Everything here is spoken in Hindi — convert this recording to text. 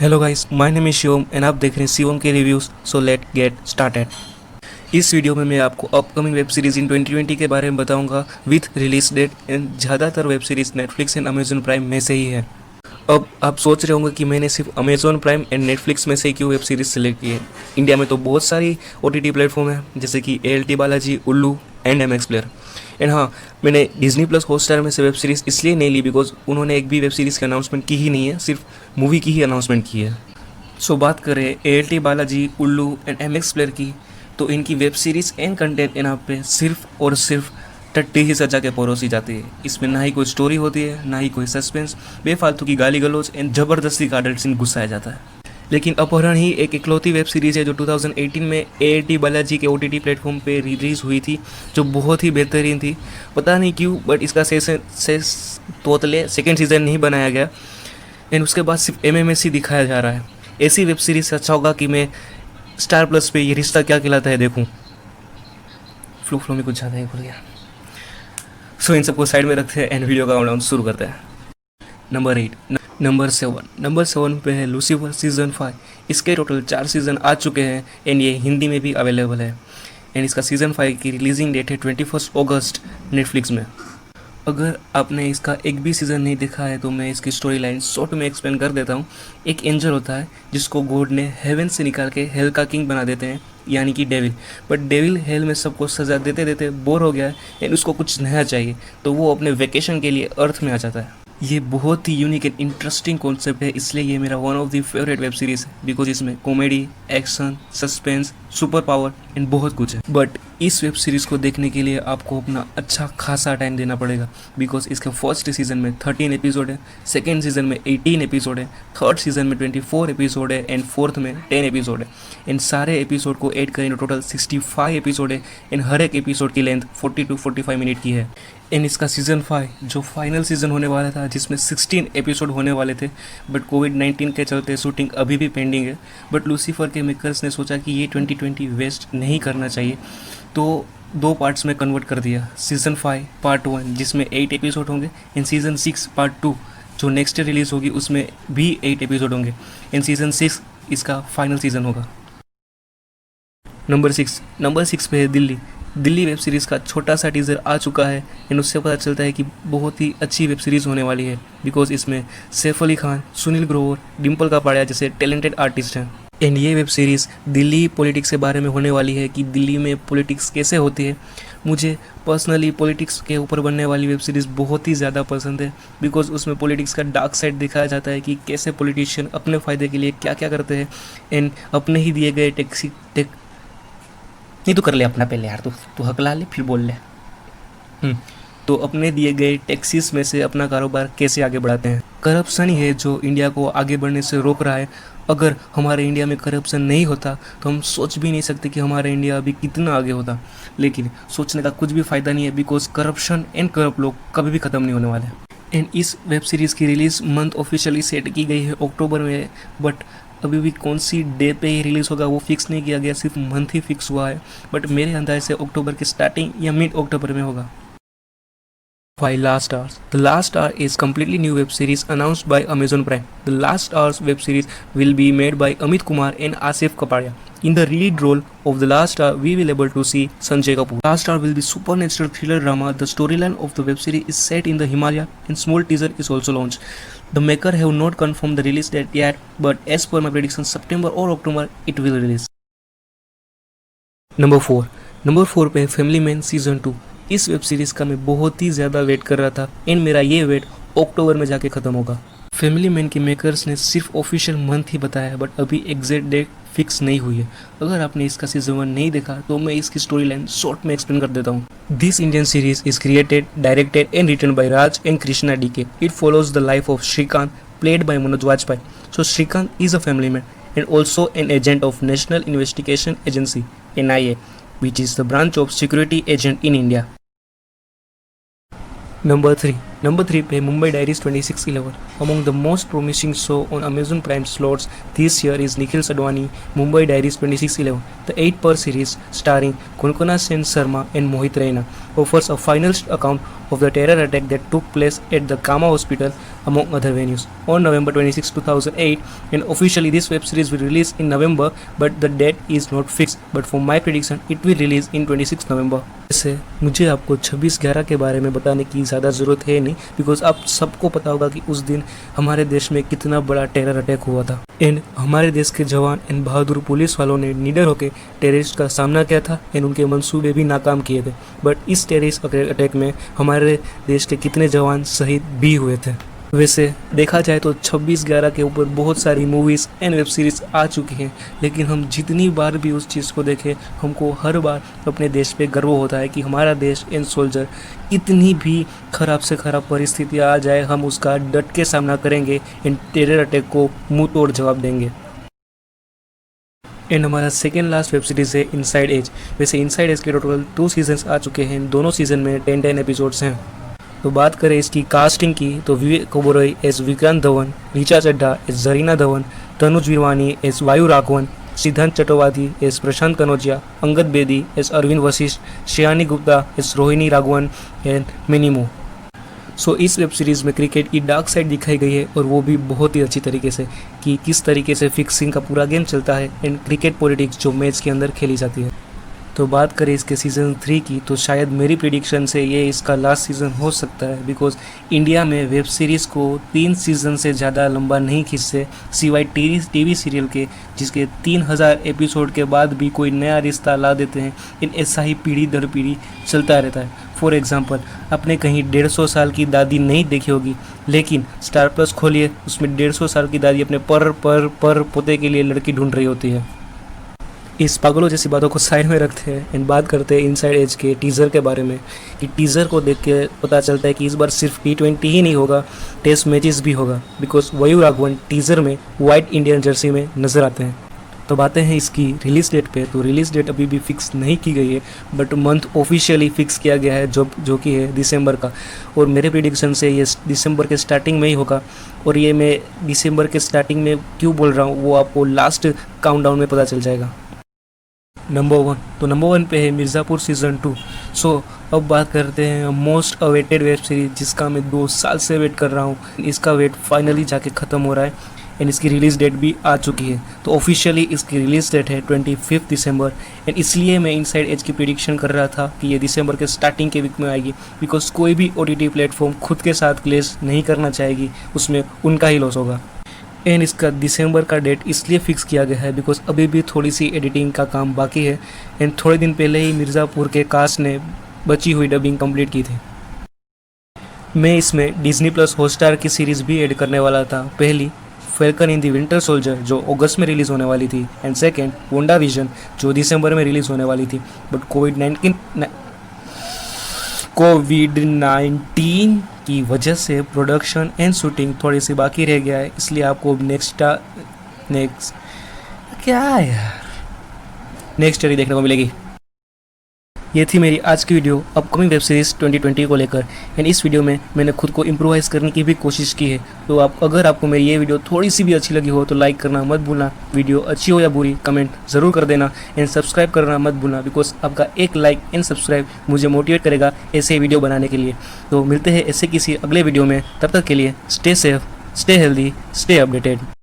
Hello guys, my name is Shivam and आप देख रहे हैं शिवम के reviews. So let get started. इस वीडियो में मैं आपको अपकमिंग वेब सीरीज़ इन 2020 के बारे में बताऊंगा विथ रिलीज डेट। एंड ज़्यादातर web series Netflix and Amazon prime में से ही है। अब आप सोच रहे होंगे कि मैंने सिर्फ अमेजोन प्राइम एंड नेटफ्लिक्स में से ही क्यों वेब सीरीज़ सेलेक्ट की है। इंडिया में तो बहुत सारी OTT प्लेटफॉर्म है जैसे कि ALT बालाजी, उल्लू एंड MX प्लेयर। एंड हाँ, मैंने डिज्नी प्लस हॉटस्टार में से वेब सीरीज़ इसलिए नहीं ली बिकॉज उन्होंने एक भी वेब सीरीज़ की अनाउंसमेंट की ही नहीं है, सिर्फ मूवी की ही अनाउंसमेंट की है। सो बात करें ALT बालाजी, उल्लू एंड MX प्लेयर की, तो इनकी वेब सीरीज़ एंड कंटेंट यहाँ पे सिर्फ और सिर्फ टट्टी ही सजा के परोसी जाती है। इसमें ना ही कोई स्टोरी होती है, ना ही कोई सस्पेंस, बेफालतू की गाली गलौज एंड ज़बरदस्ती का एडल्ट सीन घुसाया जाता है। लेकिन अपहरण ही एक इकलौती वेब सीरीज़ है जो 2018 में ALT बालाजी के OTT प्लेटफॉर्म पे रिलीज़ हुई थी, जो बहुत ही बेहतरीन थी। पता नहीं क्यों बट इसका तोतले सेकेंड सीज़न नहीं बनाया गया एंड उसके बाद सिर्फ MMS दिखाया जा रहा है। ऐसी वेब सीरीज़ अच्छा होगा कि मैं स्टार प्लस पे ये रिश्ता क्या कहलाता है देखूं। फ्लो में कुछ ज़्यादा ही भूल गया। सो इन सबको साइड में रखते हैं एंड वीडियो का काउंटडाउन शुरू करते हैं। नंबर 7 पे है लूसीफर सीज़न 5। इसके टोटल 4 सीज़न आ चुके हैं एंड ये हिंदी में भी अवेलेबल है। एंड इसका सीज़न 5 की रिलीजिंग डेट है 21 अगस्त नेटफ्लिक्स में। अगर आपने इसका एक भी सीज़न नहीं देखा है तो मैं इसकी स्टोरी लाइन शॉर्ट में एक्सप्लेन कर देता हूँ। एक एंजल होता है जिसको गॉड ने हेवन से निकाल के हेल का किंग बना देते हैं, यानी कि डेविल। बट डेविल हेल में सबको सज़ा देते देते बोर हो गया है एंड उसको कुछ नया चाहिए, तो वो अपने वेकेशन के लिए अर्थ में आ जाता है। ये बहुत ही यूनिक एंड इंटरेस्टिंग कॉन्सेप्ट है, इसलिए ये मेरा one of the favourite web series है बिकॉज इसमें comedy, action, suspense, super power and बहुत कुछ है। बट इस वेब सीरीज़ को देखने के लिए आपको अपना अच्छा खासा टाइम देना पड़ेगा बिकॉज इसके फर्स्ट सीज़न में 13 एपिसोड है, सेकेंड सीज़न में 18 एपिसोड है, थर्ड सीज़न में 24 एपिसोड है एंड फोर्थ में 10 एपिसोड है। इन सारे एपिसोड को ऐड करें तो टोटल 65 एपिसोड है एंड हर एक एपिसोड की लेंथ 40 to 45 मिनट की है। एंड इसका सीज़न 5 जो फाइनल सीज़न होने वाला था जिसमें 16 एपिसोड होने वाले थे, बट कोविड-19 के चलते शूटिंग अभी भी पेंडिंग है। बट लूसीफर के मेकर्स ने सोचा कि ये 2020 वेस्ट नहीं करना चाहिए, तो 2 पार्ट्स में कन्वर्ट कर दिया। सीज़न 5 पार्ट 1 जिसमें 8 एपिसोड होंगे एंड सीज़न 6 पार्ट 2 जो नेक्स्ट रिलीज़ होगी उसमें भी 8 एपिसोड होंगे एंड सीज़न 6 इसका फाइनल सीज़न होगा। नंबर 6 पे है दिल्ली वेब सीरीज़ का छोटा सा टीज़र आ चुका है एंड उससे पता चलता है कि बहुत ही अच्छी वेब सीरीज़ होने वाली है बिकॉज इसमें सैफ अली खान, सुनील ग्रोवर, डिम्पल कापाड़िया जैसे टैलेंटेड आर्टिस्ट हैं। एंड ये वेब सीरीज़ दिल्ली पॉलिटिक्स के बारे में होने वाली है कि दिल्ली में पॉलिटिक्स कैसे होती है। मुझे पर्सनली पॉलिटिक्स के ऊपर बनने वाली वेब सीरीज़ बहुत ही ज़्यादा पसंद है बिकॉज उसमें पॉलिटिक्स का डार्क साइड दिखाया जाता है कि कैसे पॉलिटिशियन अपने फ़ायदे के लिए क्या क्या करते हैं एंड अपने ही दिए गए नहीं तो कर ले अपना पहले यार, तू हकला ले फिर बोल ले। तो अपने दिए गए टैक्सीज में से अपना कारोबार कैसे आगे बढ़ाते हैं। करप्शन ही है जो इंडिया को आगे बढ़ने से रोक रहा है। अगर हमारे इंडिया में करप्शन नहीं होता तो हम सोच भी नहीं सकते कि हमारा इंडिया अभी कितना आगे होता। लेकिन सोचने का कुछ भी फ़ायदा नहीं है बिकॉज करप्शन एंड करप्ट लोग कभी भी ख़त्म नहीं होने वाले। एंड इस वेब सीरीज़ की रिलीज़ मंथ ऑफिशियली सेट की गई है अक्टूबर में, बट अभी भी कौन सी डे पे ही रिलीज़ होगा वो फिक्स नहीं किया गया, सिर्फ मंथ ही फिक्स हुआ है। बट मेरे अंदाज़े से अक्टूबर की स्टार्टिंग या मिड अक्टूबर में होगा। Why Last Hours? The Last Hour is completely new web series announced by Amazon Prime. The Last Hours web series will be made by Amit Kumar and Asif Kapadia. In the lead role of The Last Hour, we will able to see Sanjay Kapoor. Last Hour will be supernatural thriller drama. The storyline of the web series is set in the Himalaya and small teaser is also launched. The maker have not confirmed the release date yet, but as per my prediction, September or October it will release. Number 4 पे फैमिली मैन सीज़न 2। इस वेब सीरीज़ का मैं बहुत ही ज़्यादा वेट कर रहा था एंड मेरा ये वेट अक्टूबर में जाके ख़त्म होगा। फैमिली मैन के मेकर्स ने सिर्फ ऑफिशियल मंथ ही बताया है बट अभी एग्जैक्ट डेट फिक्स नहीं हुई है। अगर आपने इसका सीजन 1 नहीं देखा तो मैं इसकी स्टोरी लाइन शॉर्ट में एक्सप्लेन कर देता हूँ। This Indian series is created, directed and written by Raj and Krishna DK. It follows the life of Shrikant, played by Manoj Vajpayee. So Shrikant is a family man and also an agent of National Investigation Agency (NIA), which is the branch of security agent in India. Number 3. Number 3 पे Mumbai diaries 2611. Among the most promising show on Amazon Prime slots this year is Nikhil Advani Mumbai Diaries 2611. The 8-part series starring Konkona Sen Sharma and Mohit Raina offers a final account of the terror attack that took place at the Kama Hospital, among other venues, on November 26, 2008. And officially this web series will release in November, but the date is not fixed. But for my prediction, it will release in 26 November. वैसे मुझे आपको 26/11 के बारे में बताने की ज़्यादा ज़रूरत है नहीं, बिकॉज आप सबको पता होगा कि उस दिन हमारे देश में कितना बड़ा टेरर अटैक हुआ था एंड हमारे देश के जवान एंड बहादुर पुलिस वालों ने निडर होकर टेररिस्ट का सामना किया था एंड उनके मंसूबे भी नाकाम किए थे. बट इस टेररिस्ट अटैक में हमारे देश के कितने जवान शहीद भी हुए थे. वैसे देखा जाए तो 26/11 के ऊपर बहुत सारी मूवीज़ एंड वेब सीरीज़ आ चुकी हैं, लेकिन हम जितनी बार भी उस चीज़ को देखें हमको हर बार अपने देश पे गर्व होता है कि हमारा देश एंड सोल्जर इतनी भी ख़राब से ख़राब परिस्थिति आ जाए हम उसका डट के सामना करेंगे एंड टेरर अटैक को मुंह तोड़ जवाब देंगे. एंड हमारा सेकेंड लास्ट वेब सीरीज़ है इनसाइड एज. वैसे इनसाइड एज के टोटल 2 सीजन्स आ चुके हैं. दोनों सीज़न में 10 एपिसोड्स हैं. तो बात करें इसकी कास्टिंग की तो Vivek Oberoi as Vikrant Dhawan, Richa Chadha as Zarina Dhawan, Tanuj Virwani as Vayu Raghavan, Siddhant Chattopadhyay as Prashant Kanaujia, Angad Bedi as Arvind Vashisht, Shreyani Gupta as Rohini Raghavan and many more. So इस वेब सीरीज़ में क्रिकेट की डार्क साइड दिखाई गई है और वो भी बहुत ही अच्छी तरीके से कि किस तरीके से फिक्सिंग का पूरा गेम चलता है एंड क्रिकेट पॉलिटिक्स जो मैच के अंदर खेली जाती है. तो बात करें इसके सीज़न 3 की तो शायद मेरी प्रिडिक्शन से ये इसका लास्ट सीज़न हो सकता है, बिकॉज इंडिया में वेब सीरीज़ को 3 सीज़न से ज़्यादा लंबा नहीं खींचते सिवाय टीवी सीरियल के, जिसके 3000 एपिसोड के बाद भी कोई नया रिश्ता ला देते हैं. इन ऐसा ही पीढ़ी दर पीढ़ी चलता रहता है. फॉर एग्जाम्पल, आपने कहीं 150 साल की दादी नहीं देखी होगी, लेकिन स्टार प्लस खोलिए उसमें 150 साल की दादी अपने पर पोते के लिए लड़की ढूंढ रही होती है. इस पागलों जैसी बातों को साइड में रखते हैं एंड बात करते हैं इनसाइड एज के टीज़र के बारे में. कि टीज़र को देख के पता चलता है कि इस बार सिर्फ T20 ही नहीं होगा, टेस्ट मैचेस भी होगा, बिकॉज वायु राघवन टीज़र में वाइट इंडियन जर्सी में नज़र आते हैं. तो बातें हैं इसकी रिलीज़ डेट पे. तो रिलीज़ डेट अभी भी फिक्स नहीं की गई है, बट मंथ ऑफिशियली फिक्स किया गया है जो कि है दिसंबर का. और मेरे प्रिडिक्शन से ये दिसंबर के स्टार्टिंग में ही होगा. और ये मैं दिसंबर के स्टार्टिंग में क्यों बोल रहा हूँ वो आपको लास्ट काउंटडाउन में पता चल जाएगा. नंबर 1 तो नंबर 1 पे है मिर्ज़ापुर सीज़न 2. सो अब बात करते हैं मोस्ट अवेटेड वेब सीरीज जिसका मैं 2 साल से वेट कर रहा हूँ. इसका वेट फाइनली जाके ख़त्म हो रहा है एंड इसकी रिलीज़ डेट भी आ चुकी है. तो ऑफिशियली इसकी रिलीज़ डेट है 25 दिसंबर. एंड इसलिए मैं इनसाइड एज की प्रेडिक्शन कर रहा था कि ये दिसंबर के स्टार्टिंग के वीक में आएगी, बिकॉज कोई भी OTT प्लेटफॉर्म खुद के साथ क्लेश नहीं करना चाहेगी, उसमें उनका ही लॉस होगा. एंड इसका दिसंबर का डेट इसलिए फिक्स किया गया है बिकॉज अभी भी थोड़ी सी एडिटिंग का काम बाकी है. एंड थोड़े दिन पहले ही मिर्ज़ापुर के कास्ट ने बची हुई डबिंग कंप्लीट की थी. मैं इसमें डिज्नी प्लस हॉटस्टार की सीरीज़ भी ऐड करने वाला था. पहली falcon in the winter soldier जो अगस्त में रिलीज़ होने वाली थी, एंड सेकेंड WandaVision जो दिसंबर में रिलीज़ होने वाली थी. बट कोविड-19 की वजह से प्रोडक्शन एंड शूटिंग थोड़ी सी बाकी रह गया है, इसलिए आपको नेक्स्ट स्टोरी देखने को मिलेगी. ये थी मेरी आज की वीडियो अपकमिंग वेब सीरीज़ 2020 को लेकर. एंड इस वीडियो में मैंने खुद को इम्प्रोवाइज़ करने की भी कोशिश की है. तो अगर आपको मेरी ये वीडियो थोड़ी सी भी अच्छी लगी हो तो लाइक करना मत भूलना. वीडियो अच्छी हो या बुरी कमेंट ज़रूर कर देना एंड सब्सक्राइब करना मत भूलना, बिकॉज आपका एक लाइक एंड सब्सक्राइब मुझे मोटिवेट करेगा ऐसे वीडियो बनाने के लिए. तो मिलते हैं ऐसे किसी अगले वीडियो में. तब तक के लिए stay safe, stay healthy, stay updated.